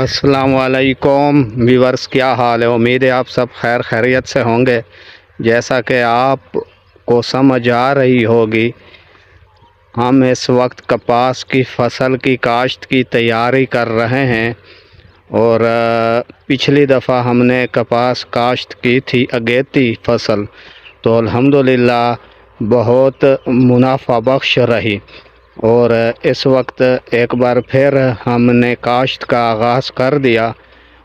अस्सलाम वालेकुम व्यूअर्स, क्या हाल है। उम्मीद है आप सब खैर खैरियत से होंगे। जैसा कि आप को समझ आ रही होगी, हम इस वक्त कपास की फसल की काश्त की तैयारी कर रहे हैं और पिछली दफ़ा हमने कपास काश्त की थी अगेती फसल, तो अल्हम्दुलिल्लाह बहुत मुनाफा बख्श रही। और इस वक्त एक बार फिर हमने काश्त का आगाज़ कर दिया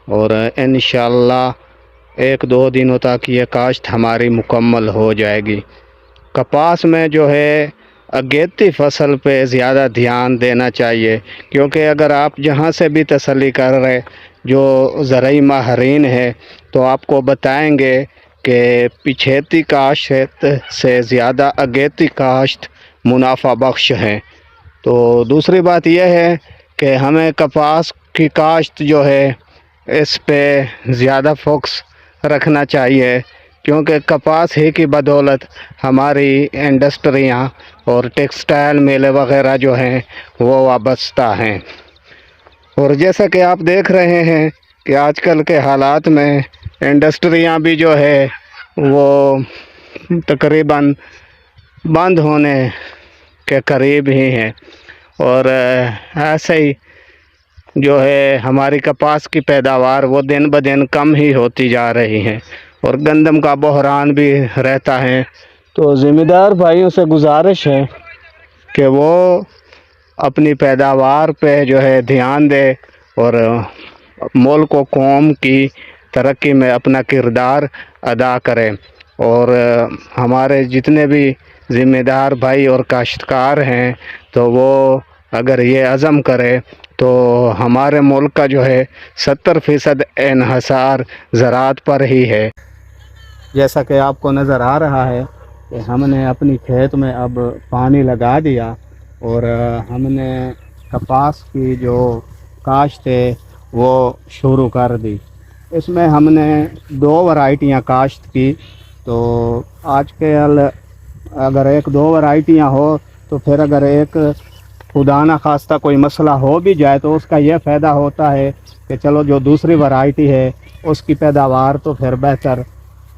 और इंशाअल्लाह 1-2 दिनों तक ये काश्त हमारी मुकम्मल हो जाएगी। कपास में जो है अगेती फसल पे ज़्यादा ध्यान देना चाहिए, क्योंकि अगर आप जहाँ से भी तसल्ली कर रहे जो ज़राई माहरीन है तो आपको बताएंगे कि पिछेती काश्त से ज़्यादा अगेती काश्त मुनाफा बख्श है। तो दूसरी बात यह है कि हमें कपास की काश्त जो है इस पे ज़्यादा फोकस रखना चाहिए, क्योंकि कपास ही की बदौलत हमारी इंडस्ट्रियाँ और टेक्सटाइल मिलें वग़ैरह जो हैं वो वाबस्ता हैं। और जैसा कि आप देख रहे हैं कि आजकल के हालात में इंडस्ट्रियाँ भी जो है वो तकरीबन बंद होने के करीब ही हैं। और ऐसे ही जो है हमारी कपास की पैदावार वो दिन ब दिन कम ही होती जा रही है और गंदम का बहरान भी रहता है। तो ज़िम्मेदार भाइयों से गुजारिश है कि वो अपनी पैदावार पे जो है ध्यान दे और मुल्क व कौम की तरक्की में अपना किरदार अदा करें। और हमारे जितने भी ज़िम्मेदार भाई और काश्तकार हैं तो वो अगर ये अज़म करे तो हमारे मुल्क का जो है 70% इन्हसार ज़राअत पर ही है। जैसा कि आपको नज़र आ रहा है कि हमने अपनी खेत में अब पानी लगा दिया और हमने कपास की जो काश्त है वो शुरू कर दी। इसमें हमने 2 वैरायटियाँ काश्त की। तो आज के अगर 1-2 वैरायटियाँ हो तो फिर अगर एक खुदा ना खास्ता कोई मसला हो भी जाए तो उसका यह फ़ायदा होता है कि चलो जो दूसरी वैरायटी है उसकी पैदावार तो फिर बेहतर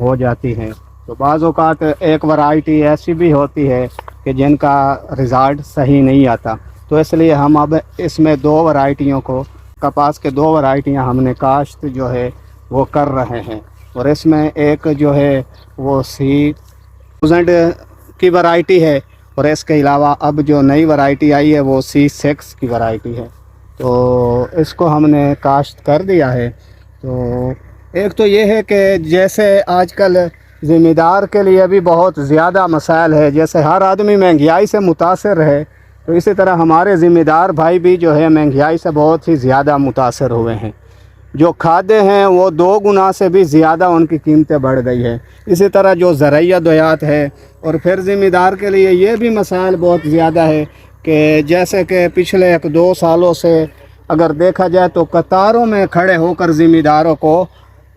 हो जाती है। तो बाज़ औक़ात एक वैरायटी ऐसी भी होती है कि जिनका रिज़ल्ट सही नहीं आता, तो इसलिए हम अब इसमें 2 वैरायटियों को कपास के 2 वैरायटियाँ हमने काश्त जो है वो कर रहे हैं। और इसमें एक जो है वो C1000 की वैरायटी है और इसके अलावा अब जो नई वैरायटी आई है वो C6 की वैरायटी है। तो इसको हमने काश्त कर दिया है। तो एक तो ये है कि जैसे आजकल ज़िम्मेदार के लिए भी बहुत ज़्यादा मसाइल है, जैसे हर आदमी महंगाई से मुतासर है, तो इसी तरह हमारे ज़िम्मेदार भाई भी जो है महंगाई से बहुत ही ज़्यादा मुतासर हुए हैं। जो खाद्य हैं वो 2 गुना से भी ज़्यादा उनकी कीमतें बढ़ गई है। इसी तरह जो ज़राई अद्वियात है, और फिर ज़िम्मेदार के लिए ये भी मसाइल बहुत ज़्यादा है कि जैसे कि पिछले 1-2 सालों से अगर देखा जाए तो कतारों में खड़े होकर ज़िम्मेदारों को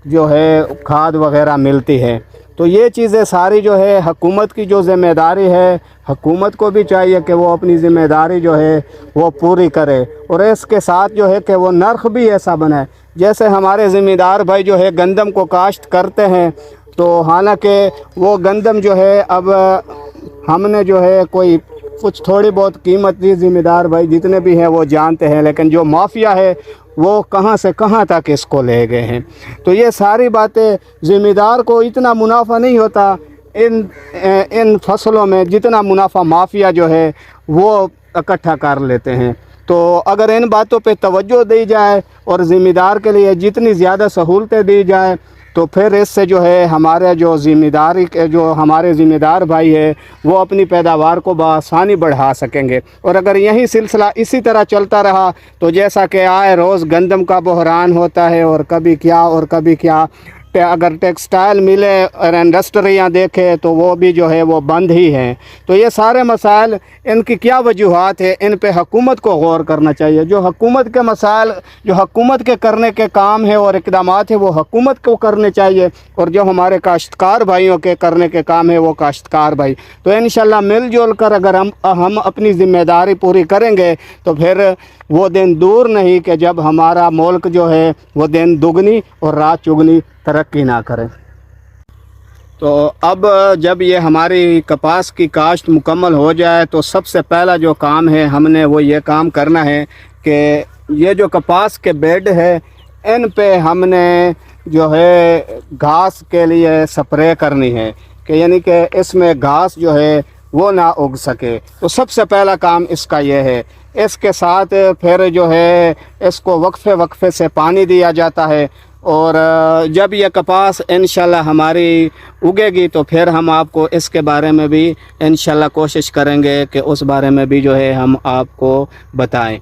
जो है खाद वग़ैरह मिलती है। तो ये चीज़ें सारी जो है हुकूमत की जो ज़िम्मेदारी है, हुकूमत को भी चाहिए कि वो अपनी ज़िम्मेदारी जो है वो पूरी करे और इसके साथ जो है कि वो नर्ख भी ऐसा बनाए। जैसे हमारे ज़िम्मेदार भाई जो है गंदम को काश्त करते हैं, तो हालांकि वो गंदम जो है अब हमने जो है कोई कुछ थोड़ी बहुत कीमत दी, ज़िम्मेदार भाई जितने भी हैं वो जानते हैं, लेकिन जो माफिया है वो कहां से कहां तक इसको ले गए हैं। तो ये सारी बातें ज़िम्मेदार को इतना मुनाफा नहीं होता इन फसलों में जितना मुनाफा माफिया जो है वो इकट्ठा कर लेते हैं। तो अगर इन बातों पे तवज्जो दी जाए और ज़िम्मेदार के लिए जितनी ज़्यादा सहूलतें दी जाए तो फिर इससे जो है हमारे जो हमारे ज़िम्मेदार भाई है वो अपनी पैदावार को बआसानी बढ़ा सकेंगे। और अगर यही सिलसिला इसी तरह चलता रहा तो जैसा कि आए रोज़ गंदम का बहरान होता है और कभी क्या अगर टेक्सटाइल मिले और इंडस्ट्रियाँ देखें तो वो भी जो है वो बंद ही हैं। तो ये सारे मसाइल इनकी क्या वजूहात है, इन पे हुकूमत को गौर करना चाहिए। जो हुकूमत के मसाइल जो हुकूमत के करने के काम है और इक़दामात है वो हुकूमत को करने चाहिए, और जो हमारे काश्तकार भाइयों के करने के काम है वो काश्तकार भाई। तो इंशाल्लाह मिलजुल कर अगर हम अपनी ज़िम्मेदारी पूरी करेंगे तो फिर وہ دن دور نہیں کہ جب ہمارا ملک جو ہے وہ دن دگنی اور رات چگنی ترقی نہ کرے۔ تو اب جب یہ ہماری کپاس کی کاشت مکمل ہو جائے تو سب سے پہلا جو کام ہے ہم نے وہ یہ کام کرنا ہے کہ یہ جو کپاس کے بیڈ ہے ان پہ ہم نے جو ہے گھاس کے لیے سپرے کرنی ہے، کہ یعنی کہ اس میں گھاس جو ہے وہ نہ اگ سکے۔ تو سب سے پہلا کام اس کا یہ ہے۔ اس کے ساتھ پھر جو ہے اس کو وقفے وقفے سے پانی دیا جاتا ہے، اور جب یہ کپاس انشاءاللہ ہماری اگے گی تو پھر ہم آپ کو اس کے بارے میں بھی انشاءاللہ کوشش کریں گے کہ اس بارے میں بھی جو ہے ہم آپ کو بتائیں۔